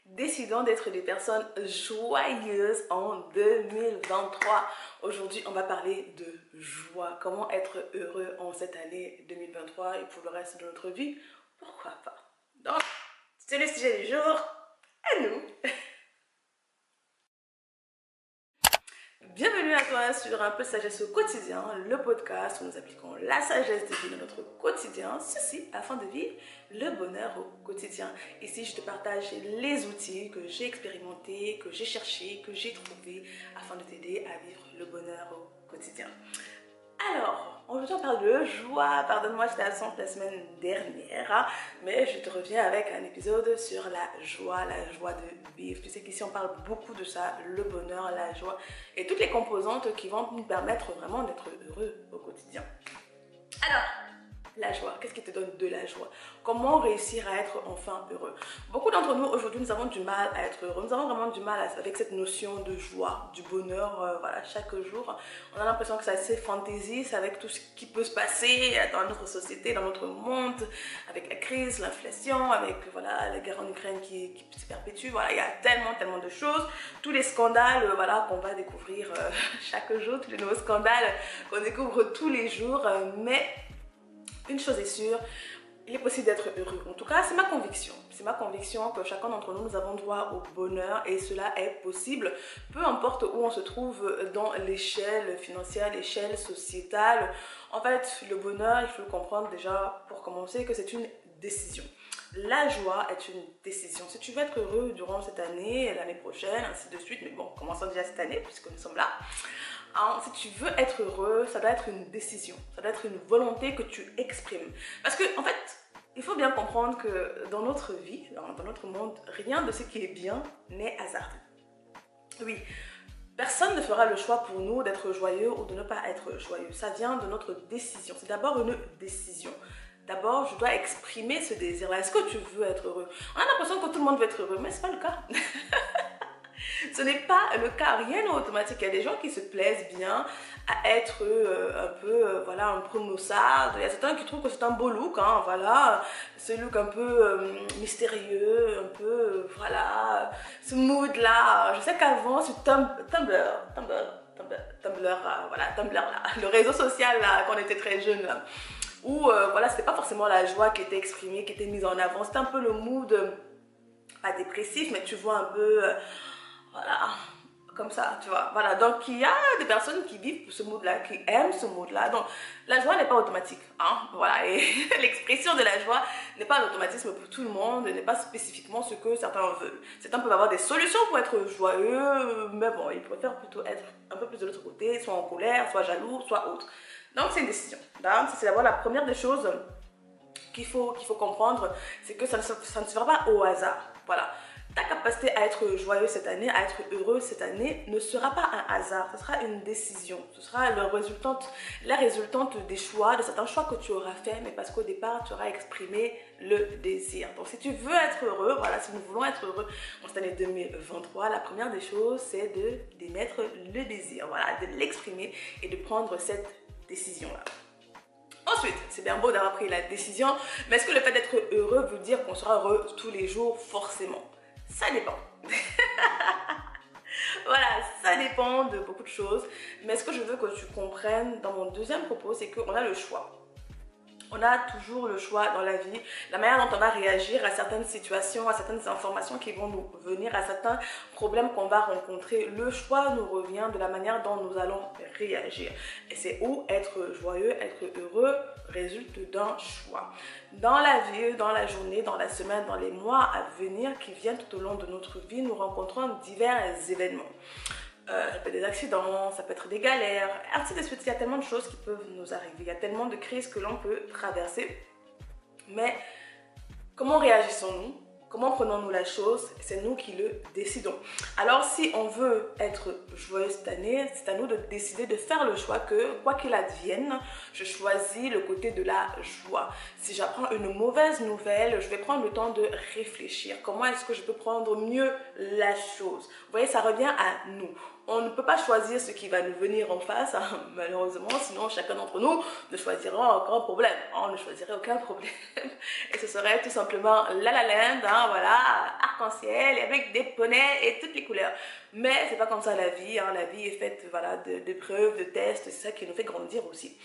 Décidons d'être des personnes joyeuses en 2023. Aujourd'hui, on va parler de joie. Comment être heureux en cette année 2023 et pour le reste de notre vie. Pourquoi pas? Donc, c'est le sujet du jour. À nous. Bienvenue à toi sur Un peu de sagesse au quotidien, le podcast où nous appliquons la sagesse de vie dans notre quotidien, ceci afin de vivre le bonheur au quotidien. Ici, je te partage les outils que j'ai expérimentés, que j'ai cherchés, que j'ai trouvés afin de t'aider à vivre le bonheur au quotidien. Alors, aujourd'hui on parle de joie. Pardonne-moi, j'étais absente la semaine dernière, hein, mais je te reviens avec un épisode sur la joie de vivre. Tu sais qu'ici on parle beaucoup de ça, le bonheur, la joie et toutes les composantes qui vont nous permettre vraiment d'être heureux au quotidien. Alors, la joie, qu'est-ce qui te donne de la joie? Comment réussir à être enfin heureux? Beaucoup d'entre nous aujourd'hui, nous avons du mal à être heureux. Nous avons vraiment du mal avec cette notion de joie, du bonheur, voilà, chaque jour. On a l'impression que c'est assez fantaisiste avec tout ce qui peut se passer dans notre société, dans notre monde, avec la crise, l'inflation, avec voilà, la guerre en Ukraine qui se perpétue. Voilà, il y a tellement de choses. Tous les scandales voilà, qu'on va découvrir chaque jour, tous les nouveaux scandales qu'on découvre tous les jours, mais une chose est sûre, il est possible d'être heureux. En tout cas, c'est ma conviction. C'est ma conviction que chacun d'entre nous, nous avons droit au bonheur et cela est possible, peu importe où on se trouve dans l'échelle financière, l'échelle sociétale. En fait, le bonheur, il faut le comprendre déjà pour commencer que c'est une décision. La joie est une décision. Si tu veux être heureux durant cette année, l'année prochaine, ainsi de suite, mais bon, commençons déjà cette année puisque nous sommes là. Alors, si tu veux être heureux, ça doit être une décision, ça doit être une volonté que tu exprimes. Parce que, en fait, il faut bien comprendre que dans notre vie, dans notre monde, rien de ce qui est bien n'est hasardeux. Oui, personne ne fera le choix pour nous d'être joyeux ou de ne pas être joyeux. Ça vient de notre décision. C'est d'abord une décision. D'abord, je dois exprimer ce désir-là. Est-ce que tu veux être heureux? On a l'impression que tout le monde veut être heureux, mais ce n'est pas le cas. Ce n'est pas le cas, rien n'est automatique. Il y a des gens qui se plaisent bien à être un peu, voilà, un peu maussade. Il y a certains qui trouvent que c'est un beau look, hein, voilà, ce look un peu mystérieux, un peu, voilà, ce mood-là. Je sais qu'avant, sur Tumblr, voilà, Tumblr là, le réseau social là, quand on était très jeune là, où, voilà, c'était pas forcément la joie qui était exprimée, qui était mise en avant. C'était un peu le mood, pas dépressif, mais tu vois un peu... voilà, comme ça, tu vois. Voilà, donc il y a des personnes qui vivent ce mood-là, qui aiment ce mood-là. Donc la joie n'est pas automatique, hein. Voilà, et l'expression de la joie n'est pas un automatisme pour tout le monde, n'est pas spécifiquement ce que certains veulent. Certains peuvent avoir des solutions pour être joyeux, mais bon, ils préfèrent plutôt être un peu plus de l'autre côté, soit en colère, soit jaloux, soit autre. Donc c'est une décision. C'est d'abord la première des choses qu'il faut comprendre, c'est que ça ne se fera pas au hasard. Voilà. Ta capacité à être joyeux cette année, à être heureux cette année, ne sera pas un hasard, ce sera une décision. Ce sera la résultante des choix, de certains choix que tu auras fait, mais parce qu'au départ, tu auras exprimé le désir. Donc si tu veux être heureux, voilà, si nous voulons être heureux en cette année 2023, la première des choses, c'est d'émettre le désir, voilà, de l'exprimer et de prendre cette décision-là. Ensuite, c'est bien beau d'avoir pris la décision, mais est-ce que le fait d'être heureux veut dire qu'on sera heureux tous les jours forcément? Ça dépend. Voilà, ça dépend de beaucoup de choses. Mais ce que je veux que tu comprennes dans mon deuxième propos, c'est qu'on a le choix. On a toujours le choix dans la vie, la manière dont on va réagir à certaines situations, à certaines informations qui vont nous venir, à certains problèmes qu'on va rencontrer. Le choix nous revient de la manière dont nous allons réagir. Et c'est où être joyeux, être heureux résulte d'un choix. Dans la vie, dans la journée, dans la semaine, dans les mois à venir qui viennent tout au long de notre vie, nous rencontrons divers événements. Ça peut être des accidents, ça peut être des galères, ainsi de suite. Il y a tellement de choses qui peuvent nous arriver, il y a tellement de crises que l'on peut traverser. Mais comment réagissons-nous? Comment prenons-nous la chose? C'est nous qui le décidons. Alors si on veut être joyeux cette année, c'est à nous de décider de faire le choix que, quoi qu'il advienne, je choisis le côté de la joie. Si j'apprends une mauvaise nouvelle, je vais prendre le temps de réfléchir. Comment est-ce que je peux prendre mieux la chose? Vous voyez, ça revient à nous. on ne peut pas choisir ce qui va nous venir en face, hein, malheureusement, sinon chacun d'entre nous ne choisira aucun problème. On ne choisirait aucun problème. Et ce serait tout simplement La La Land, hein, voilà, arc-en-ciel, avec des poneys et toutes les couleurs. Mais c'est pas comme ça la vie, hein. La vie est faite voilà, de preuves, de tests, c'est ça qui nous fait grandir aussi.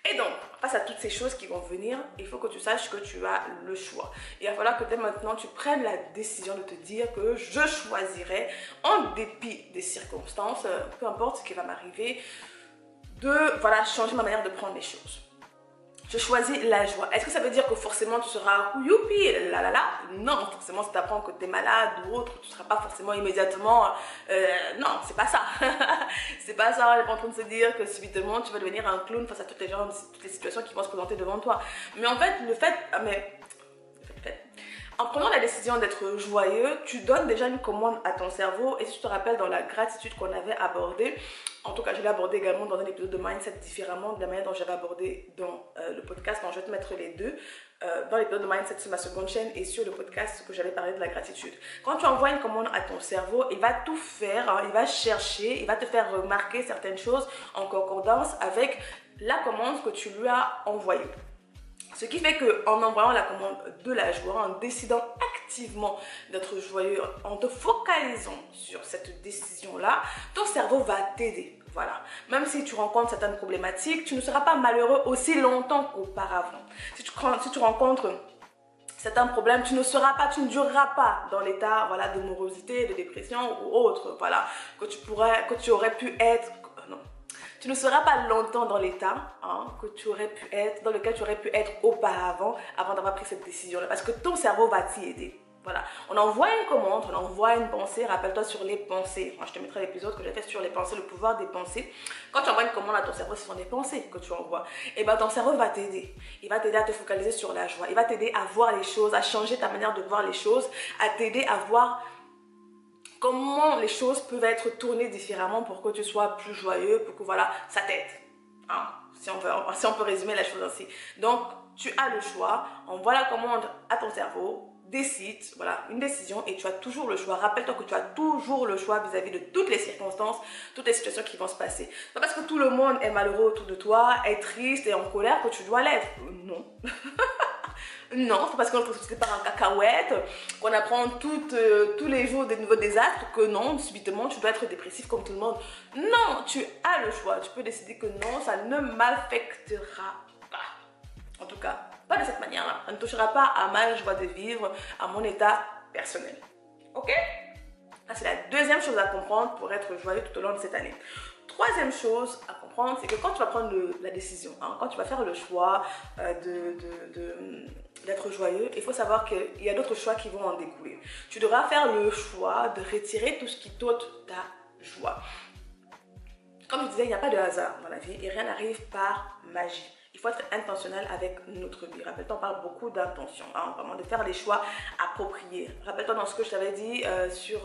Et donc, face à toutes ces choses qui vont venir, il faut que tu saches que tu as le choix. Il va falloir que dès maintenant, tu prennes la décision de te dire que je choisirai, en dépit des circonstances, peu importe ce qui va m'arriver, de voilà, changer ma manière de prendre les choses. Je choisis la joie. Est-ce que ça veut dire que forcément tu seras youpi, la la la? Non, forcément si tu apprends que tu es malade ou autre, tu ne seras pas forcément immédiatement... non, c'est pas ça. C'est pas ça, on est pas en train de se dire que subitement tu vas devenir un clown face à toutes les gens, toutes les situations qui vont se présenter devant toi. Mais en fait, en prenant la décision d'être joyeux, tu donnes déjà une commande à ton cerveau. Et si tu te rappelles dans la gratitude qu'on avait abordée, en tout cas je l'ai abordé également dans un épisode de Mindset différemment de la manière dont j'avais abordé dans le podcast. Donc je vais te mettre les deux dans l'épisode de Mindset sur ma seconde chaîne et sur le podcast que j'avais parlé de la gratitude. Quand tu envoies une commande à ton cerveau, il va tout faire, hein, il va chercher, il va te faire remarquer certaines choses en concordance avec la commande que tu lui as envoyée. Ce qui fait qu'en envoyant la commande de la joie, en décidant activement d'être joyeux, en te focalisant sur cette décision-là, ton cerveau va t'aider. Voilà. Même si tu rencontres certaines problématiques, tu ne seras pas malheureux aussi longtemps qu'auparavant. Si tu rencontres certains problèmes, tu ne dureras pas dans l'état voilà, de morosité, de dépression ou autre, voilà, que tu aurais pu être. Non. Tu ne seras pas longtemps dans l'état que tu aurais pu être, dans lequel tu aurais pu être auparavant, avant d'avoir pris cette décision-là, parce que ton cerveau va t'y aider. Voilà. On envoie une commande, on envoie une pensée. Rappelle-toi sur les pensées. Moi, je te mettrai l'épisode que j'ai fait sur les pensées, le pouvoir des pensées. Quand tu envoies une commande à ton cerveau, ce sont des pensées que tu envoies. Et bien, ton cerveau va t'aider. Il va t'aider à te focaliser sur la joie. Il va t'aider à voir les choses, à changer ta manière de voir les choses, à t'aider à voir comment les choses peuvent être tournées différemment pour que tu sois plus joyeux, pour que voilà, ça t'aide. Hein, si on peut résumer la chose ainsi. Donc, tu as le choix, envoie la commande à ton cerveau, décide, voilà, une décision et tu as toujours le choix. Rappelle-toi que tu as toujours le choix vis-à-vis de toutes les circonstances, toutes les situations qui vont se passer. Pas parce que tout le monde est malheureux autour de toi, est triste et en colère que tu dois l'être. Non. Non, c'est parce qu'on est société par un cacahuète, qu'on apprend tous les jours des nouveaux désastres, que non, subitement, tu dois être dépressif comme tout le monde. Non, tu as le choix. Tu peux décider que non, ça ne m'affectera pas. En tout cas, pas de cette manière-là. Ça ne touchera pas à ma joie de vivre, à mon état personnel. Ok? Ça, c'est la deuxième chose à comprendre pour être joyeux tout au long de cette année. Troisième chose à comprendre, c'est que quand tu vas prendre la décision, quand tu vas faire le choix d'être joyeux, il faut savoir qu'il y a d'autres choix qui vont en découler. Tu devras faire le choix de retirer tout ce qui t'ôte ta joie. Comme je disais, il n'y a pas de hasard dans la vie et rien n'arrive par magie. Il faut être intentionnel avec notre vie. Rappelle-toi, on parle beaucoup d'intention, vraiment de faire les choix appropriés. Rappelle-toi dans ce que je t'avais dit sur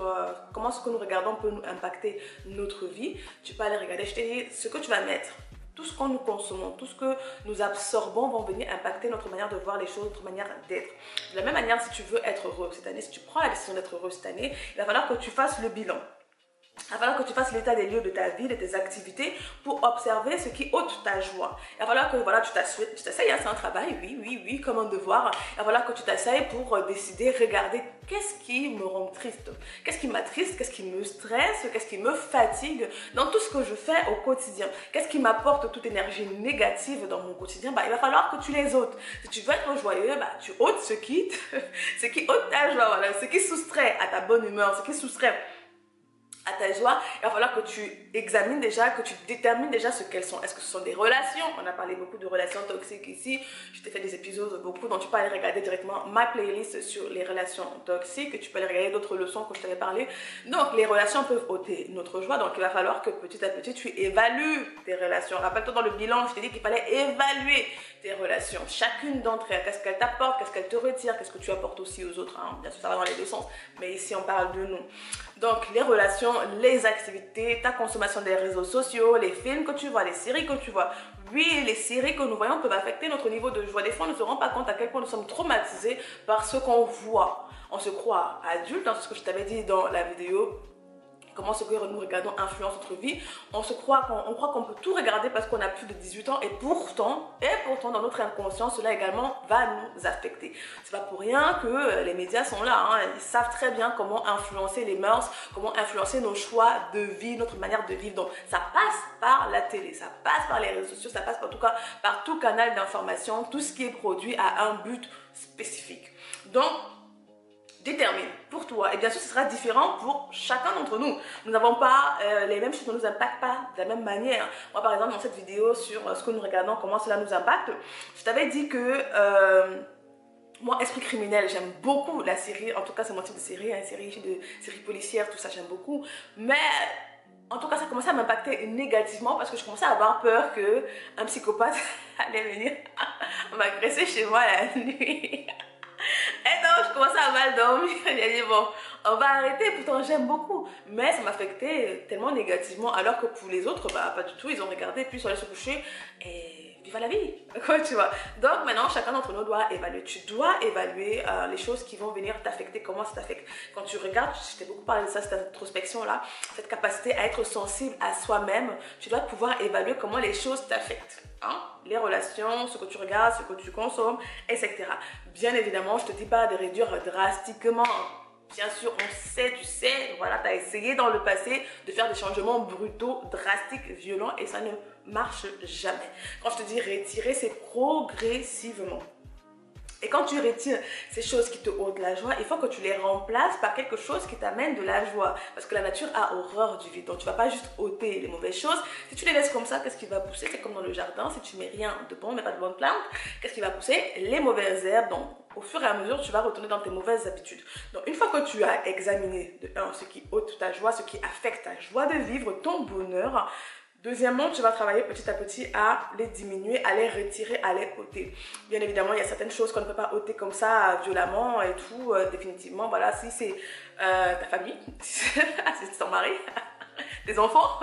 comment ce que nous regardons peut nous impacter notre vie. Tu peux aller regarder, je t'ai dit ce que tu vas mettre. Tout ce que nous consommons, tout ce que nous absorbons vont venir impacter notre manière de voir les choses, notre manière d'être. De la même manière, si tu veux être heureux cette année, si tu prends la décision d'être heureux cette année, il va falloir que tu fasses le bilan. Il va falloir que tu fasses l'état des lieux de ta vie, de tes activités pour observer ce qui ôte ta joie. Il va falloir que voilà, tu t'essayes, c'est un travail, oui, comme un devoir. Il va falloir que tu t'essayes pour décider, regarder qu'est-ce qui me rend triste, qu'est-ce qui m'attriste, qu'est-ce qui me stresse, qu'est-ce qui me fatigue dans tout ce que je fais au quotidien. Qu'est-ce qui m'apporte toute énergie négative dans mon quotidien, il va falloir que tu les ôtes. Si tu veux être joyeux, tu ôtes ce qui ôte ta joie, voilà, ce qui soustrait à ta bonne humeur, ce qui soustrait à ta joie. Il va falloir que tu examines déjà, que tu détermines déjà ce qu'elles sont. Est-ce que ce sont des relations? On a parlé beaucoup de relations toxiques ici. Je t'ai fait des épisodes beaucoup dont tu peux aller regarder directement ma playlist sur les relations toxiques. Tu peux aller regarder d'autres leçons que je t'avais parlé. Donc, les relations peuvent ôter notre joie. Donc, il va falloir que petit à petit, tu évalues tes relations. Rappelle-toi dans le bilan, je t'ai dit qu'il fallait évaluer tes relations. Chacune d'entre elles, qu'est-ce qu'elle t'apporte, qu'est-ce qu'elle te retire, qu'est-ce que tu apportes aussi aux autres. Bien sûr, ça va dans les deux sens. Mais ici, on parle de nous. Donc, les relations, les activités, ta consommation des réseaux sociaux, les films que tu vois, les séries que tu vois. Oui, les séries que nous voyons peuvent affecter notre niveau de joie. Des fois, on ne se rend pas compte à quel point nous sommes traumatisés par ce qu'on voit. On se croit adulte, c'est ce que je t'avais dit dans la vidéo comment ce que nous regardons influence notre vie. On croit qu'on peut tout regarder parce qu'on a plus de 18 ans et pourtant dans notre inconscient, cela également va nous affecter. C'est pas pour rien que les médias sont là, hein. Ils savent très bien comment influencer les mœurs, comment influencer nos choix de vie, notre manière de vivre. Donc ça passe par la télé, ça passe par les réseaux sociaux, ça passe en tout cas par tout canal d'information, tout ce qui est produit a un but spécifique. Donc détermine pour toi, et bien sûr ce sera différent pour chacun d'entre nous. Nous n'avons pas les mêmes choses, ne nous impactent pas de la même manière. Moi par exemple dans cette vidéo sur ce que nous regardons, comment cela nous impacte, je t'avais dit que moi, Esprit criminel, j'aime beaucoup la série, en tout cas c'est mon type de série, hein, série policière, tout ça j'aime beaucoup, mais en tout cas ça commençait à m'impacter négativement parce que je commençais à avoir peur qu'un psychopathe allait venir m'agresser chez moi la nuit. Et donc je commençais à mal dormir. J'ai dit bon, on va arrêter, pourtant j'aime beaucoup. Mais ça m'affectait tellement négativement, alors que pour les autres, bah pas du tout, ils ont regardé, puis ils sont allés se coucher et vive la vie. Quoi, tu vois. Donc maintenant, chacun d'entre nous doit évaluer. Tu dois évaluer les choses qui vont venir t'affecter, comment ça t'affecte. Quand tu regardes, je t'ai beaucoup parlé de ça, cette introspection-là, cette capacité à être sensible à soi-même, tu dois pouvoir évaluer comment les choses t'affectent. Hein? Les relations, ce que tu regardes, ce que tu consommes, etc. Bien évidemment, je ne te dis pas de réduire drastiquement. Bien sûr, on sait, tu sais, voilà, tu as essayé dans le passé de faire des changements brutaux, drastiques, violents et ça ne marche jamais. Quand je te dis retirer, c'est progressivement. Et quand tu retires ces choses qui te ôtent la joie, il faut que tu les remplaces par quelque chose qui t'amène de la joie. Parce que la nature a horreur du vide. Donc tu ne vas pas juste ôter les mauvaises choses. Si tu les laisses comme ça, qu'est-ce qui va pousser? C'est comme dans le jardin. Si tu mets rien de bon, mais pas de bonnes plantes, qu'est-ce qui va pousser? Les mauvaises herbes. Donc au fur et à mesure, tu vas retourner dans tes mauvaises habitudes. Donc une fois que tu as examiné de un, ce qui ôte ta joie, ce qui affecte ta joie de vivre, ton bonheur, deuxièmement, tu vas travailler petit à petit à les diminuer, à les retirer, à les ôter. Bien évidemment, il y a certaines choses qu'on ne peut pas ôter comme ça violemment et tout. Définitivement, voilà, si c'est ta famille, si c'est ton mari, tes enfants,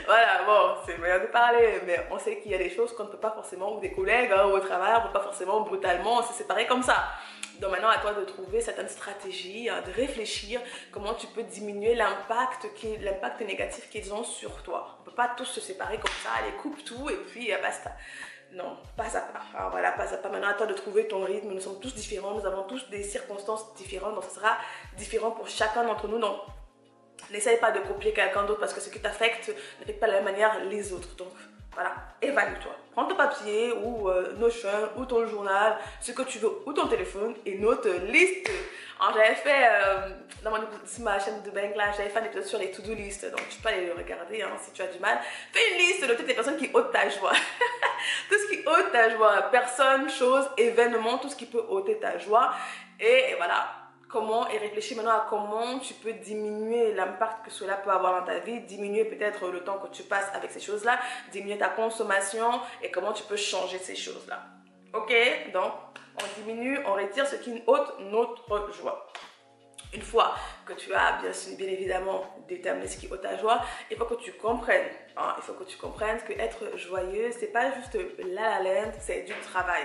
voilà, bon, c'est moyen de parler, mais on sait qu'il y a des choses qu'on ne peut pas forcément, ou des collègues, hein, ou au travail, on ne peut pas forcément brutalement se séparer comme ça. Donc maintenant, à toi de trouver certaines stratégies, de réfléchir comment tu peux diminuer l'impact négatif qu'ils ont sur toi. On ne peut pas tous se séparer comme ça, allez, coupe tout et puis basta. Non, pas à pas. Alors voilà, pas à pas. Maintenant, à toi de trouver ton rythme. Nous sommes tous différents, nous avons tous des circonstances différentes, donc ce sera différent pour chacun d'entre nous. Donc, n'essaye pas de copier quelqu'un d'autre parce que ce qui t'affecte n'affecte pas de la même manière les autres. Donc, voilà, évalue-toi. Prends ton papier ou Notion ou ton journal, ce que tu veux, ou ton téléphone et note liste. J'avais fait, dans ma chaîne de Bank là, j'avais fait un épisode sur les to-do list. Donc, tu peux aller le regarder hein, si tu as du mal. Fais une liste de toutes les personnes qui ôtent ta joie. Tout ce qui ôte ta joie. Personne, chose, événement, tout ce qui peut ôter ta joie. Et voilà. Et réfléchis maintenant à comment tu peux diminuer l'impact que cela peut avoir dans ta vie, diminuer peut-être le temps que tu passes avec ces choses-là, diminuer ta consommation et comment tu peux changer ces choses-là. Ok, donc on diminue, on retire ce qui ôte notre joie. Une fois que tu as bien évidemment déterminé ce qui ôte ta joie, il faut que tu comprennes, hein, il faut que tu comprennes que être joyeux, c'est pas juste la laine, c'est du travail.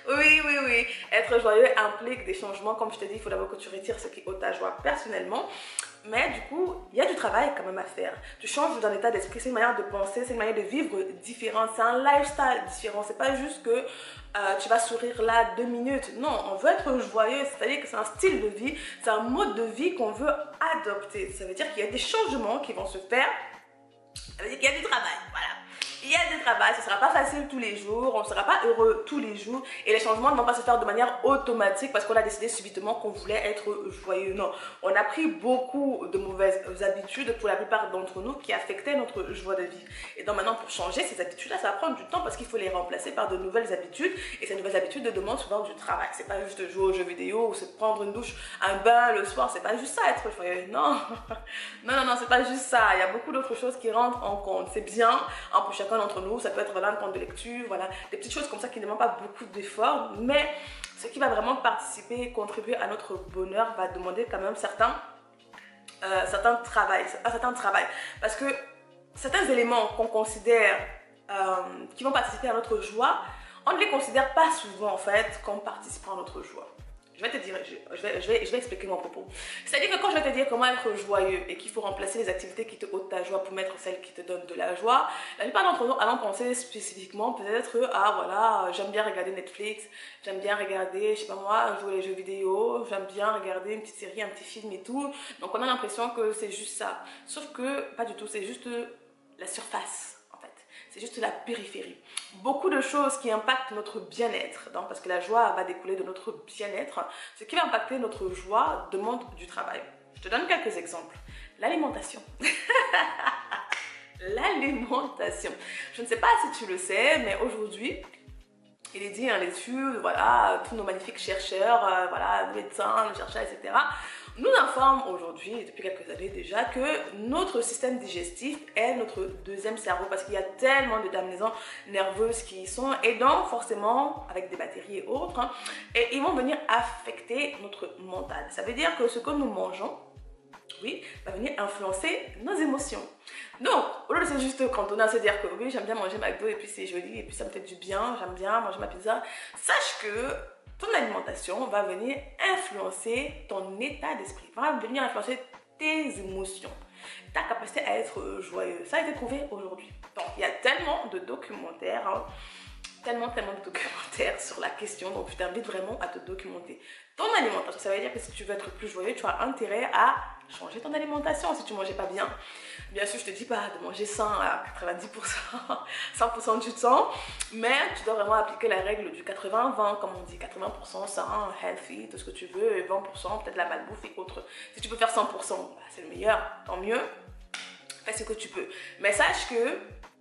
Oui. Être joyeux implique des changements. Comme je te dis, il faut d'abord que tu retires ce qui ôte ta joie personnellement. Mais du coup, il y a du travail quand même à faire. Tu changes d'un état d'esprit, c'est une manière de penser, c'est une manière de vivre différente. C'est un lifestyle différent. C'est pas juste que tu vas sourire là 2 minutes. Non, on veut être joyeux. C'est-à-dire que c'est un style de vie, c'est un mode de vie qu'on veut adopter. Ça veut dire qu'il y a des changements qui vont se faire. Ça veut dire qu'il y a du travail. Voilà. Il y a du travail, ce ne sera pas facile tous les jours, on ne sera pas heureux tous les jours et les changements ne vont pas se faire de manière automatique parce qu'on a décidé subitement qu'on voulait être joyeux. Non, on a pris beaucoup de mauvaises habitudes pour la plupart d'entre nous qui affectaient notre joie de vie. Et donc maintenant pour changer ces habitudes-là, ça va prendre du temps parce qu'il faut les remplacer par de nouvelles habitudes et ces nouvelles habitudes demandent souvent du travail. C'est pas juste jouer aux jeux vidéo ou se prendre une douche, un bain le soir, c'est pas juste ça être joyeux. Non, c'est pas juste ça. Il y a beaucoup d'autres choses qui rentrent en compte. C'est bien pour chacun d'entre nous, ça peut être voilà, un compte de lecture, voilà, des petites choses comme ça qui ne demandent pas beaucoup d'efforts, mais ce qui va vraiment participer, contribuer à notre bonheur va demander quand même certain travail, parce que certains éléments qu'on considère qui vont participer à notre joie, on ne les considère pas souvent en fait comme participant à notre joie. Je vais te dire, je vais expliquer mon propos. C'est-à-dire que quand je vais te dire comment être joyeux et qu'il faut remplacer les activités qui te ôtent ta joie pour mettre celles qui te donnent de la joie, la plupart d'entre nous allons penser spécifiquement peut-être, ah voilà, j'aime bien regarder Netflix, j'aime bien regarder, je sais pas moi, jouer les jeux vidéo, j'aime bien regarder une petite série, un petit film et tout. Donc on a l'impression que c'est juste ça. Sauf que pas du tout, c'est juste la surface. C'est juste la périphérie. Beaucoup de choses qui impactent notre bien-être, parce que la joie va découler de notre bien-être. Ce qui va impacter notre joie demande du travail. Je te donne quelques exemples. L'alimentation. L'alimentation. Je ne sais pas si tu le sais, mais aujourd'hui, il est dit en études, voilà, tous nos magnifiques chercheurs, voilà, médecins, chercheurs, etc., nous informent aujourd'hui, depuis quelques années déjà, que notre système digestif est notre deuxième cerveau parce qu'il y a tellement de terminaisons nerveuses qui y sont et donc forcément avec des bactéries et autres, et ils vont venir affecter notre mental. Ça veut dire que ce que nous mangeons, oui, va venir influencer nos émotions. Donc, au lieu de se juste cantonner à se dire que oui, j'aime bien manger McDo et puis c'est joli et puis ça me fait du bien, j'aime bien manger ma pizza, sache que ton alimentation va venir influencer ton état d'esprit, va venir influencer tes émotions, ta capacité à être joyeux. Ça a été prouvé aujourd'hui. Donc, il y a tellement de documentaires, tellement de documentaires sur la question, donc je t'invite vraiment à te documenter. Ton alimentation, ça veut dire que si tu veux être plus joyeux, tu as intérêt à changer ton alimentation si tu ne mangeais pas bien. Bien sûr, je ne te dis pas de manger 100 à 90%, 100% du temps, mais tu dois vraiment appliquer la règle du 80-20, comme on dit, 80% sain, healthy, tout ce que tu veux, et 20% peut-être la malbouffe et autres. Si tu peux faire 100%, bah, c'est le meilleur, tant mieux, fais ce que tu peux. Mais sache que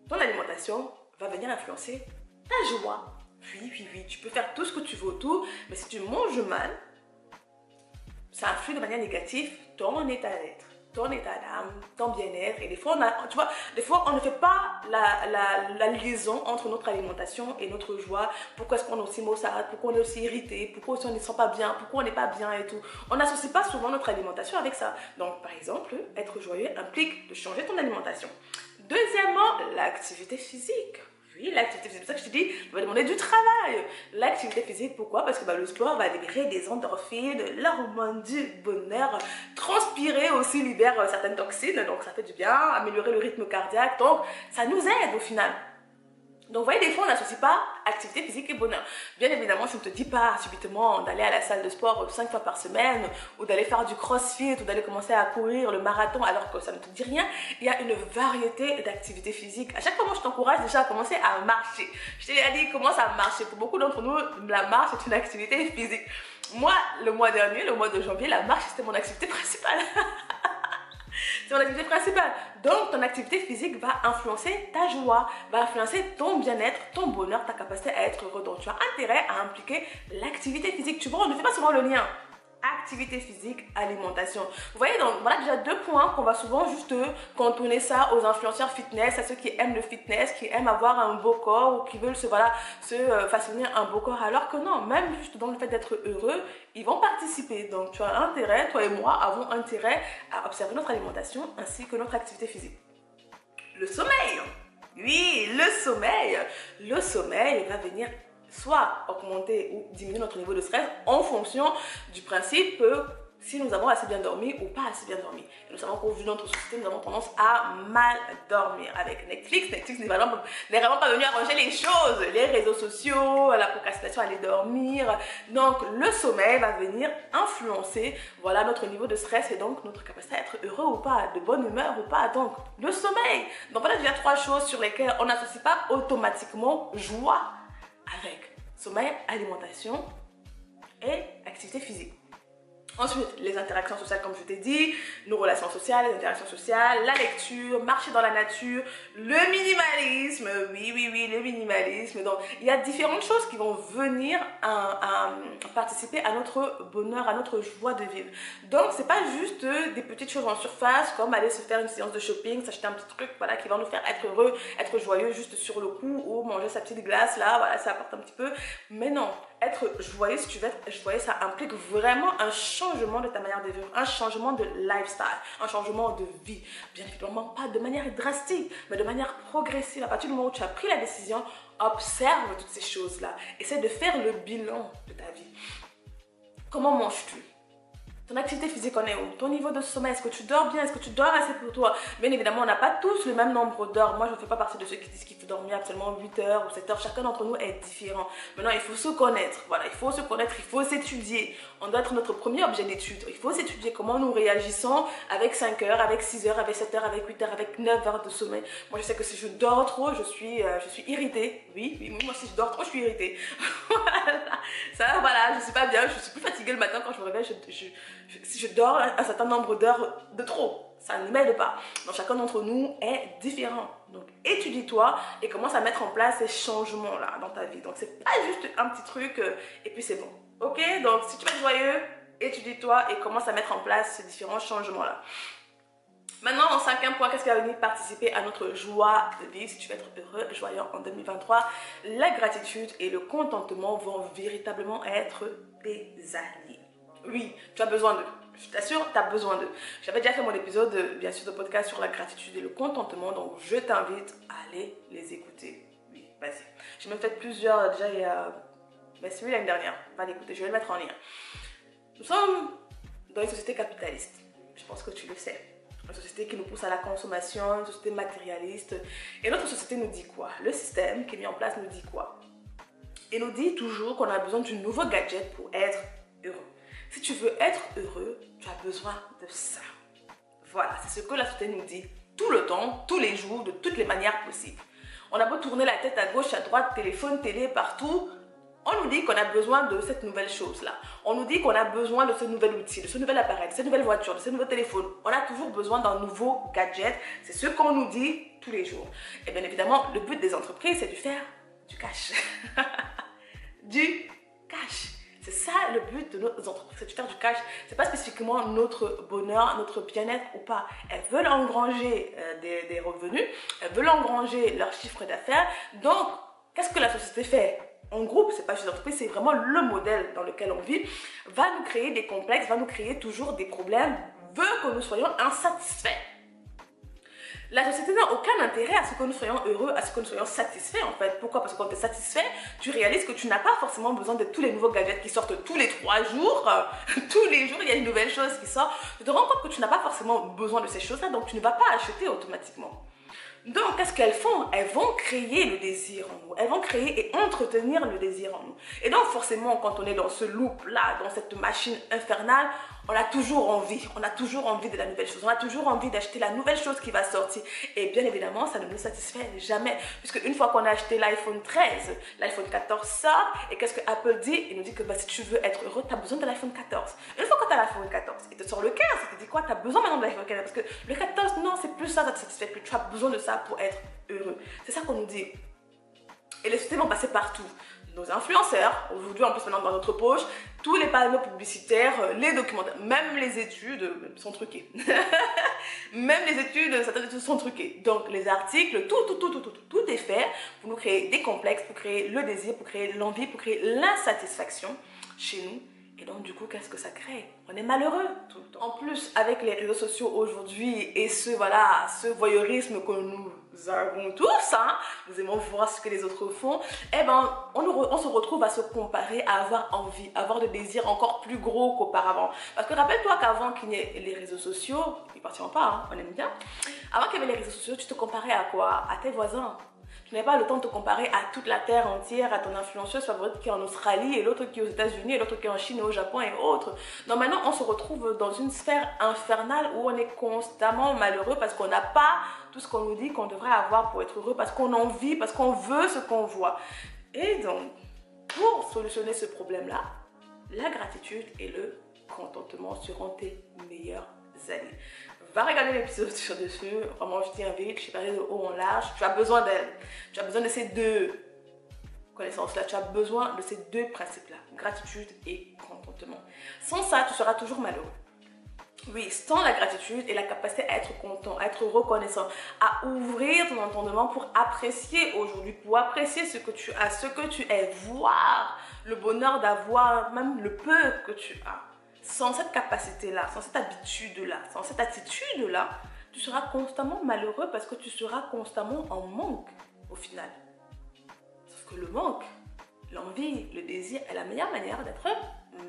ton alimentation va venir influencer ta joie. Oui, tu peux faire tout ce que tu veux autour, mais si tu manges mal, ça influe de manière négative ton état d'être, ton état d'âme, ton bien-être. Et des fois, on ne fait pas la liaison entre notre alimentation et notre joie. Pourquoi est-ce qu'on est aussi maussade, pourquoi on est aussi irrité, pourquoi on ne se sent pas bien, pourquoi on n'est pas bien et tout. On n'associe pas souvent notre alimentation avec ça. Donc, par exemple, être joyeux implique de changer ton alimentation. Deuxièmement, l'activité physique. Oui, l'activité physique, c'est pour ça que je te dis, tu vas demander du travail. L'activité physique, pourquoi? Parce que le sport va libérer des endorphines, l'hormone du bonheur. Transpirer aussi libère certaines toxines, donc ça fait du bien, améliorer le rythme cardiaque, donc ça nous aide au final. Donc, vous voyez, des fois, on n'associe pas activité physique et bonheur. Bien évidemment, je ne te dis pas subitement d'aller à la salle de sport 5 fois par semaine ou d'aller faire du crossfit ou d'aller commencer à courir le marathon alors que ça ne te dit rien. Il y a une variété d'activités physiques. À chaque fois, moi, je t'encourage déjà à commencer à marcher. Je t'ai dit, commence à marcher. Pour beaucoup d'entre nous, la marche est une activité physique. Moi, le mois dernier, le mois de janvier, la marche, c'était mon activité principale. C'est mon activité principale. Donc, ton activité physique va influencer ta joie, va influencer ton bien-être, ton bonheur, ta capacité à être heureux. Donc, tu as intérêt à impliquer l'activité physique. Tu vois, on ne fait pas souvent le lien. Activité physique, alimentation. Vous voyez, donc voilà déjà 2 points qu'on va souvent juste cantonner ça aux influenceurs fitness, à ceux qui aiment le fitness, qui aiment avoir un beau corps ou qui veulent se façonner un beau corps. Alors que non, même juste dans le fait d'être heureux, ils vont participer. Donc tu as intérêt, toi et moi avons intérêt à observer notre alimentation ainsi que notre activité physique. Le sommeil. Oui, le sommeil. Le sommeil va venir soit augmenter ou diminuer notre niveau de stress en fonction du principe si nous avons assez bien dormi ou pas assez bien dormi. Et nous savons qu'au vu de notre société, nous avons tendance à mal dormir. Avec Netflix n'est vraiment pas venu arranger les choses. Les réseaux sociaux, la procrastination, aller dormir. Donc, le sommeil va venir influencer notre niveau de stress et donc notre capacité à être heureux ou pas, de bonne humeur ou pas. Donc, le sommeil. Donc, voilà déjà 3 choses sur lesquelles on n'associe pas automatiquement joie avec sommeil, alimentation et activité physique. Ensuite, les interactions sociales, comme je t'ai dit, nos relations sociales, les interactions sociales, la lecture, marcher dans la nature, le minimalisme, oui, le minimalisme. Donc, il y a différentes choses qui vont venir à participer à notre bonheur, à notre joie de vivre. Donc, c'est pas juste des petites choses en surface, comme aller se faire une séance de shopping, s'acheter un petit truc, qui va nous faire être heureux, être joyeux juste sur le coup, ou manger sa petite glace, là, ça apporte un petit peu. Mais non, être joyeux, si tu veux être joyeux, ça implique vraiment un changement de ta manière de vivre, un changement de lifestyle, un changement de vie. Bien évidemment, pas de manière drastique, mais de manière progressive. À partir du moment où tu as pris la décision, observe toutes ces choses-là. Essaie de faire le bilan de ta vie. comment manges-tu? Ton activité physique en est où? Ton niveau de sommeil, est-ce que tu dors bien? Est-ce que tu dors assez pour toi? Bien évidemment, on n'a pas tous le même nombre d'heures. Moi, je ne fais pas partie de ceux qui disent qu'il faut dormir absolument 8 heures ou 7 heures. Chacun d'entre nous est différent. Maintenant, il faut se connaître. Voilà, il faut se connaître, il faut s'étudier. On doit être notre premier objet d'étude. Il faut s'étudier comment nous réagissons avec 5 heures, avec 6 heures, avec 7 heures, avec 8 heures, avec 9 heures de sommeil. Moi, je sais que si je dors trop, je suis irritée. Oui, moi, si je dors trop, je suis irritée. Voilà. Ça, voilà, je ne suis pas bien. Je suis plus fatiguée le matin quand je me réveille. Si je dors un certain nombre d'heures de trop, ça ne m'aide pas. Donc chacun d'entre nous est différent. Donc étudie-toi et commence à mettre en place ces changements-là dans ta vie. Donc c'est pas juste un petit truc et puis c'est bon. Ok? Donc si tu veux être joyeux, étudie-toi et commence à mettre en place ces différents changements-là. Maintenant, en cinquième point, qu'est-ce qui va venir participer à notre joie de vivre? Si tu veux être heureux, joyeux en 2023, la gratitude et le contentement vont véritablement être tes alliés. Oui, tu as besoin d'eux. Je t'assure, tu as besoin d'eux. J'avais déjà fait mon épisode, bien sûr, de podcast sur la gratitude et le contentement. Donc, je t'invite à aller les écouter. Oui, vas-y. J'ai même fait plusieurs, déjà, il y a... Ben, celui l'année dernière. Va l'écouter, je vais le mettre en lien. Nous sommes dans une société capitaliste. Je pense que tu le sais. Une société qui nous pousse à la consommation, une société matérialiste. Et notre société nous dit quoi? Le système qui est mis en place nous dit quoi? Il nous dit toujours qu'on a besoin d'un nouveau gadget pour être heureux. Si tu veux être heureux, tu as besoin de ça. Voilà, c'est ce que la société nous dit tout le temps, tous les jours, de toutes les manières possibles. On a beau tourner la tête à gauche, à droite, téléphone, télé, partout. On nous dit qu'on a besoin de cette nouvelle chose-là. On nous dit qu'on a besoin de ce nouvel outil, de ce nouvel appareil, de cette nouvelle voiture, de ce nouveau téléphone. On a toujours besoin d'un nouveau gadget. C'est ce qu'on nous dit tous les jours. Et bien évidemment, le but des entreprises, c'est de faire du cash. Du cash. C'est ça le but de nos entreprises, c'est de faire du cash. C'est pas spécifiquement notre bonheur, notre bien-être ou pas. Elles veulent engranger des revenus, elles veulent engranger leur chiffre d'affaires. Donc, qu'est-ce que la société fait? En groupe, c'est pas juste l'entreprise, c'est vraiment le modèle dans lequel on vit, va nous créer des complexes, va nous créer toujours des problèmes, veut que nous soyons insatisfaits. La société n'a aucun intérêt à ce que nous soyons heureux, à ce que nous soyons satisfaits en fait. Pourquoi? Parce que quand tu es satisfait, tu réalises que tu n'as pas forcément besoin de tous les nouveaux gadgets qui sortent tous les 3 jours. Tous les jours, il y a une nouvelle chose qui sort. Tu te rends compte que tu n'as pas forcément besoin de ces choses-là, donc tu ne vas pas acheter automatiquement. Donc, qu'est-ce qu'elles font? Elles vont créer le désir en nous. Elles vont créer et entretenir le désir en nous. Et donc, forcément, quand on est dans ce loop-là, dans cette machine infernale, on a toujours envie. On a toujours envie de la nouvelle chose. On a toujours envie d'acheter la nouvelle chose qui va sortir. Et bien évidemment, ça ne nous satisfait jamais. Puisque une fois qu'on a acheté l'iPhone 13, l'iPhone 14 sort. Et qu'est-ce que Apple dit? Il nous dit que si tu veux être heureux, tu as besoin de l'iPhone 14. Une fois que tu as l'iPhone 14, il te sort le 15. Il te dit quoi? Tu as besoin maintenant de l'iPhone 15. Parce que le 14, non, c'est plus ça, ça te satisfait plus. Tu as besoin de ça pour être heureux. C'est ça qu'on nous dit. Et les sociétés vont passer partout. Nos influenceurs, aujourd'hui en plus maintenant dans notre poche, tous les panneaux publicitaires, les documentaires, même les études sont truquées. Même les études, certaines études sont truquées. Donc les articles, tout est fait pour nous créer des complexes, pour créer le désir, pour créer l'envie, pour créer l'insatisfaction chez nous. Et donc du coup, qu'est-ce que ça crée? On est malheureux tout le temps. En plus, avec les réseaux sociaux aujourd'hui et ce voyeurisme que nous avons tous, hein, nous aimons voir ce que les autres font, eh ben, on se retrouve à se comparer, à avoir envie, à avoir des désirs encore plus gros qu'auparavant. Parce que rappelle-toi qu'avant qu'il y ait les réseaux sociaux, ils partiront pas, hein, on aime bien. Avant qu'il y avait les réseaux sociaux, tu te comparais à quoi? À tes voisins. Tu n'avais pas le temps de te comparer à toute la terre entière, à ton influenceuse favorite qui est en Australie et l'autre qui est aux États-Unis et l'autre qui est en Chine et au Japon et autres. Donc maintenant, on se retrouve dans une sphère infernale où on est constamment malheureux parce qu'on n'a pas tout ce qu'on nous dit qu'on devrait avoir pour être heureux, parce qu'on en vit, parce qu'on veut ce qu'on voit. Et donc, pour solutionner ce problème-là, la gratitude et le contentement seront tes meilleurs amis. Va regarder l'épisode sur dessus, vraiment je t'invite, je t'ai parlé de haut en large, tu as besoin d'elle, tu as besoin de ces deux connaissances-là, tu as besoin de ces deux principes-là, gratitude et contentement. Sans ça, tu seras toujours malheureux. Oui, sans la gratitude et la capacité à être content, à être reconnaissant, à ouvrir ton entendement pour apprécier aujourd'hui, pour apprécier ce que tu as, ce que tu es, voir le bonheur d'avoir même le peu que tu as. Sans cette capacité-là, sans cette habitude-là, sans cette attitude-là, tu seras constamment malheureux parce que tu seras constamment en manque au final. Sauf que le manque, l'envie, le désir est la meilleure manière d'être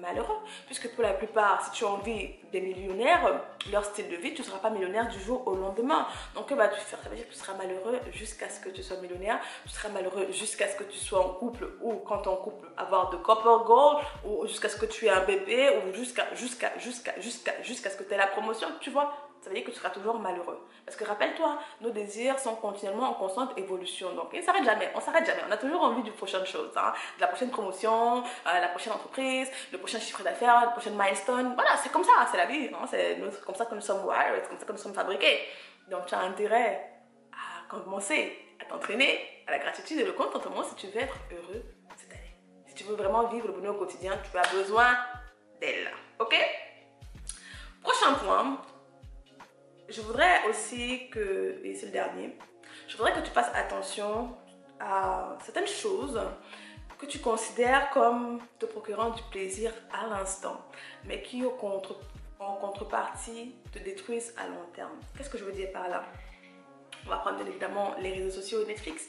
malheureux. Puisque pour la plupart, si tu envies des millionnaires, leur style de vie, tu ne seras pas millionnaire du jour au lendemain. Donc, que vas-tu faire? Ça veut dire que tu seras malheureux jusqu'à ce que tu sois millionnaire. Tu seras malheureux jusqu'à ce que tu sois en couple ou quand tu es en couple, avoir de couple goal ou jusqu'à ce que tu aies un bébé ou jusqu'à ce que tu aies la promotion, tu vois. Ça veut dire que tu seras toujours malheureux. Parce que rappelle-toi, nos désirs sont continuellement en constante évolution. Donc, ils ne s'arrêtent jamais. On ne s'arrête jamais. On a toujours envie de prochaine chose. Hein, de la prochaine promotion, la prochaine entreprise, le prochain chiffre d'affaires, le prochain milestone. Voilà, c'est comme ça. C'est la vie. Hein, c'est comme ça que nous sommes wired. C'est comme ça que nous sommes fabriqués. Donc, tu as intérêt à commencer à t'entraîner à la gratitude et le contentement si tu veux être heureux cette année. Si tu veux vraiment vivre le bonheur au quotidien, tu as besoin d'elle. OK? Prochain point. Je voudrais aussi que, et c'est le dernier, je voudrais que tu fasses attention à certaines choses que tu considères comme te procurant du plaisir à l'instant, mais qui en contrepartie te détruisent à long terme. Qu'est-ce que je veux dire par là? On va prendre bien évidemment les réseaux sociaux et Netflix.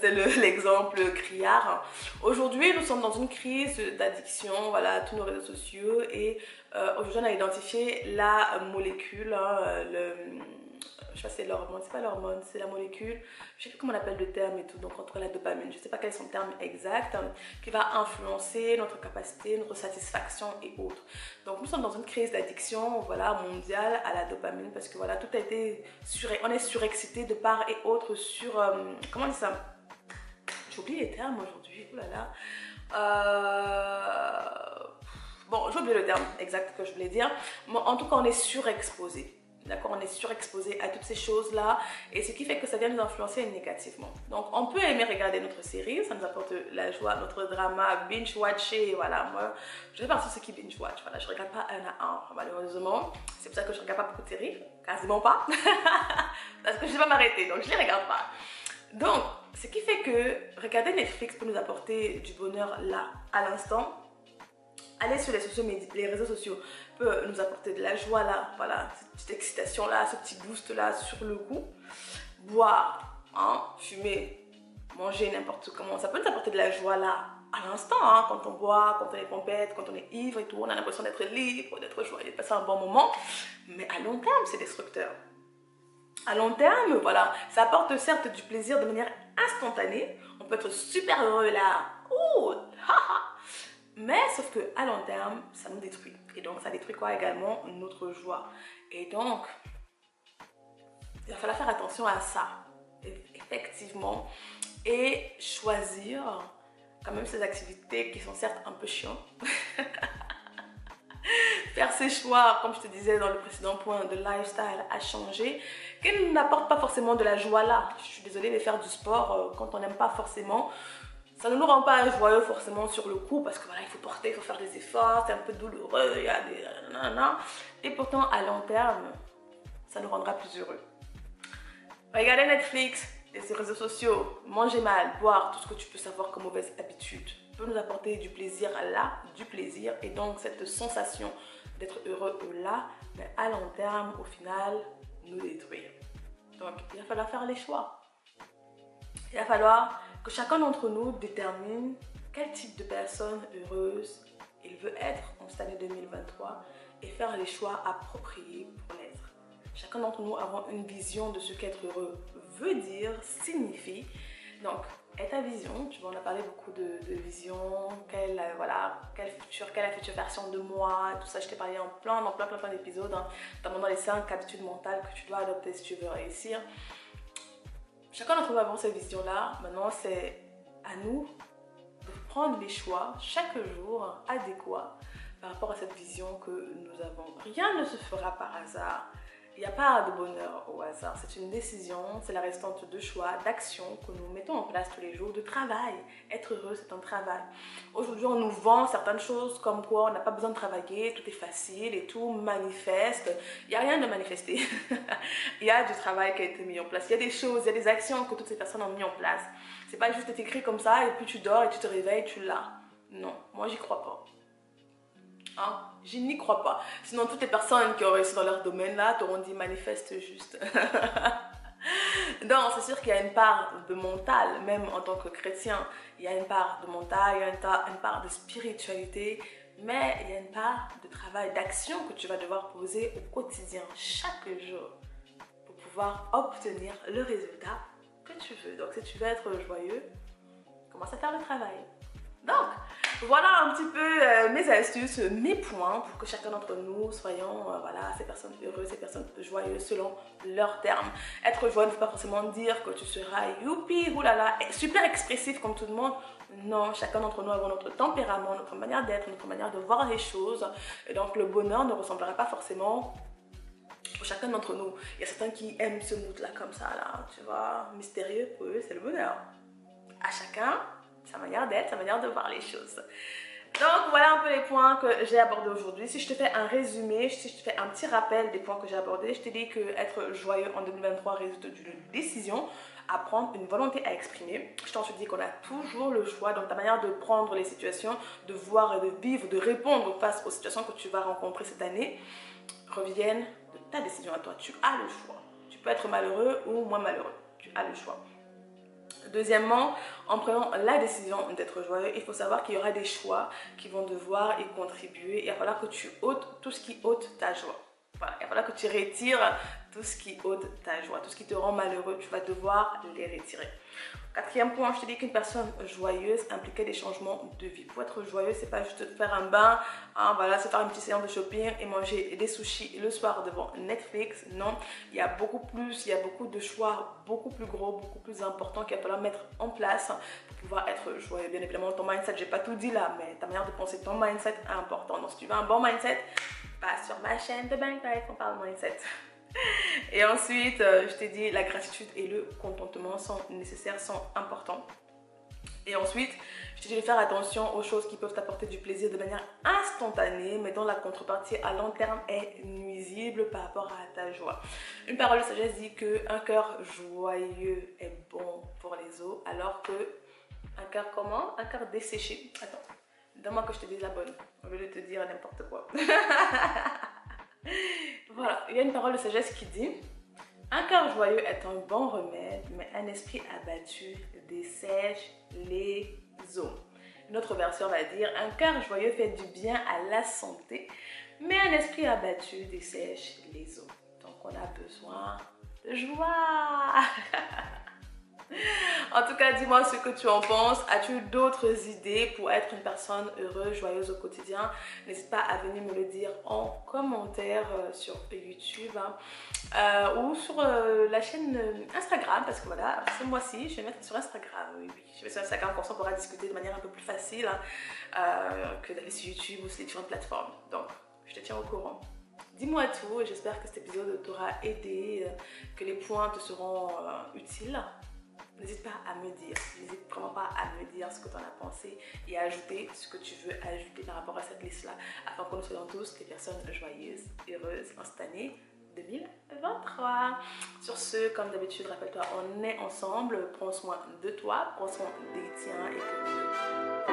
C'est l'exemple criard. Aujourd'hui, nous sommes dans une crise d'addiction, voilà, tous nos réseaux sociaux. Et aujourd'hui, on a identifié la molécule, hein, je sais pas si c'est l'hormone, c'est pas l'hormone, c'est la molécule, je sais plus comment on appelle le terme et tout, donc entre la dopamine, je sais pas quel est son terme exact, qui va influencer notre capacité, notre satisfaction et autres. Donc nous sommes dans une crise d'addiction, voilà, mondiale à la dopamine, parce que voilà, tout a été on est surexcité de part et autre sur, comment on dit ça? J'ai oublié les termes aujourd'hui, oh là là. Bon, j'ai oublié le terme exact que je voulais dire. Mais en tout cas, on est surexposé. D'accord, on est surexposé à toutes ces choses-là et ce qui fait que ça vient nous influencer négativement. Donc, on peut aimer regarder notre série, ça nous apporte la joie, notre drama, binge-watcher, voilà. Moi, je fais partie de ceux qui binge-watch, voilà. Je ne regarde pas un à un, malheureusement. C'est pour ça que je ne regarde pas beaucoup de séries, quasiment pas. Parce que je ne vais pas m'arrêter, donc je ne les regarde pas. Donc, ce qui fait que regarder Netflix peut nous apporter du bonheur là, à l'instant. Aller sur les réseaux sociaux peut nous apporter de la joie là, voilà, cette petite excitation là, ce petit boost là sur le coup. Boire, hein, fumer, manger n'importe comment, ça peut nous apporter de la joie là, à l'instant, hein, quand on boit, quand on est pompette, quand on est ivre et tout, on a l'impression d'être libre, d'être joyeux, de passer un bon moment. Mais à long terme, c'est destructeur. À long terme, voilà, ça apporte certes du plaisir de manière instantanée. On peut être super heureux là, ouh, haha. Mais sauf que à long terme, ça nous détruit. Et donc, ça détruit quoi également? Notre joie. Et donc, il va falloir faire attention à ça, effectivement. Et choisir quand même ces activités qui sont certes un peu chiantes. Faire ses choix, comme je te disais dans le précédent point, de lifestyle à changer, qui n'apportent pas forcément de la joie là. Je suis désolée de faire du sport quand on n'aime pas forcément. Ça ne nous rend pas joyeux forcément sur le coup parce que voilà, il faut porter, il faut faire des efforts, c'est un peu douloureux, il y a des nanana. Et pourtant, à long terme, ça nous rendra plus heureux. Regarder Netflix, les réseaux sociaux, manger mal, boire, tout ce que tu peux savoir comme mauvaise habitude peut nous apporter du plaisir là, du plaisir et donc cette sensation d'être heureux là, mais à long terme, au final, nous détruire. Donc, il va falloir faire les choix. Il va falloir que chacun d'entre nous détermine quel type de personne heureuse il veut être en cette année 2023 et faire les choix appropriés pour l'être. Chacun d'entre nous avons une vision de ce qu'être heureux veut dire, signifie. Donc, est ta vision, tu vois, on a parlé beaucoup de vision, quelle est la future version de moi, tout ça, je t'ai parlé dans plein d'épisodes, hein, notamment dans les 5 habitudes mentales que tu dois adopter si tu veux réussir. Chacun d'entre nous avons cette vision-là. Maintenant, c'est à nous de prendre les choix chaque jour adéquats par rapport à cette vision que nous avons. Rien ne se fera par hasard. Il n'y a pas de bonheur au hasard. C'est une décision, c'est la restante de choix, d'action que nous mettons en place tous les jours, de travail. Être heureux, c'est un travail. Aujourd'hui, on nous vend certaines choses comme quoi on n'a pas besoin de travailler, tout est facile et tout, manifeste. Il n'y a rien de manifesté. Il y a du travail qui a été mis en place. Il y a des choses, il y a des actions que toutes ces personnes ont mis en place. C'est pas juste écrit comme ça et puis tu dors et tu te réveilles, tu l'as. Non, moi j'y crois pas. Hein? Je n'y crois pas. Sinon, toutes les personnes qui ont réussi dans leur domaine là t'auront dit manifeste juste. Donc, c'est sûr qu'il y a une part de mental, même en tant que chrétien. Il y a une part de mental, il y a une part de spiritualité, mais il y a une part de travail, d'action que tu vas devoir poser au quotidien, chaque jour, pour pouvoir obtenir le résultat que tu veux. Donc, si tu veux être joyeux, commence à faire le travail. Donc, voilà un petit peu mes astuces, mes points pour que chacun d'entre nous soyons voilà, ces personnes heureuses, ces personnes joyeuses selon leurs termes. Être joyeux ne veut pas forcément dire que tu seras youpi, oulala, super expressif comme tout le monde. Non, chacun d'entre nous avons notre tempérament, notre manière d'être, notre manière de voir les choses. Et donc, le bonheur ne ressemblera pas forcément pour chacun d'entre nous. Il y a certains qui aiment ce mood-là comme ça, là, tu vois, mystérieux, pour eux, c'est le bonheur. À chacun sa manière d'être, sa manière de voir les choses. Donc voilà un peu les points que j'ai abordés aujourd'hui. Si je te fais un résumé, si je te fais un petit rappel des points que j'ai abordés, je te dis que être joyeux en 2023 résulte d'une décision à prendre, une volonté à exprimer. Je t'en suis dit qu'on a toujours le choix dans ta manière de prendre les situations, de voir et de vivre, de répondre face aux situations que tu vas rencontrer cette année, reviennent de ta décision à toi. Tu as le choix. Tu peux être malheureux ou moins malheureux. Tu as le choix. Deuxièmement, en prenant la décision d'être joyeux, il faut savoir qu'il y aura des choix qui vont devoir y contribuer. Il va falloir que tu ôtes tout ce qui ôte ta joie. Voilà, il va falloir que tu retires tout ce qui ôte ta joie, tout ce qui te rend malheureux, tu vas devoir les retirer. Quatrième point, je te dis qu'une personne joyeuse impliquait des changements de vie. Pour être joyeux, c'est pas juste faire un bain, hein, voilà, se faire une petite séance de shopping et manger des sushis le soir devant Netflix. Non, il y a beaucoup plus, il y a beaucoup de choix, beaucoup plus gros, beaucoup plus importants qu'il va falloir mettre en place pour pouvoir être joyeux. Bien évidemment, ton mindset, j'ai pas tout dit là, mais ta manière de penser, ton mindset est important. Donc, si tu veux un bon mindset, passe sur ma chaîne de Bank Life, on parle mindset. Et ensuite, je t'ai dit, la gratitude et le contentement sont nécessaires, sont importants. Et ensuite, je t'ai dit de faire attention aux choses qui peuvent t'apporter du plaisir de manière instantanée, mais dont la contrepartie à long terme est nuisible par rapport à ta joie. Une parole de sagesse dit qu'un cœur joyeux est bon pour les os, alors que un cœur comment? Un cœur desséché. Attends, donne-moi que je te dise la bonne, au lieu de te dire n'importe quoi. Voilà, il y a une parole de sagesse qui dit: un cœur joyeux est un bon remède, mais un esprit abattu dessèche les os. Une autre version va dire: un cœur joyeux fait du bien à la santé, mais un esprit abattu dessèche les os. Donc on a besoin de joie. En tout cas, dis-moi ce que tu en penses. As-tu d'autres idées pour être une personne heureuse, joyeuse au quotidien? N'hésite pas à venir me le dire en commentaire sur YouTube ou sur la chaîne Instagram, parce que voilà, ce mois-ci, je vais mettre sur Instagram. Oui, oui. Je vais sur Instagram, comme ça on pourra discuter de manière un peu plus facile que d'aller sur YouTube ou sur les différentes plateformes. Donc, je te tiens au courant. Dis-moi tout et j'espère que cet épisode t'aura aidé, que les points te seront utiles. N'hésite pas à me dire, n'hésite vraiment pas à me dire ce que tu en as pensé et à ajouter ce que tu veux ajouter par rapport à cette liste-là, afin que nous soyons tous des personnes joyeuses, heureuses en cette année 2023. Sur ce, comme d'habitude, rappelle-toi, on est ensemble, prends soin de toi, prends soin des tiens et que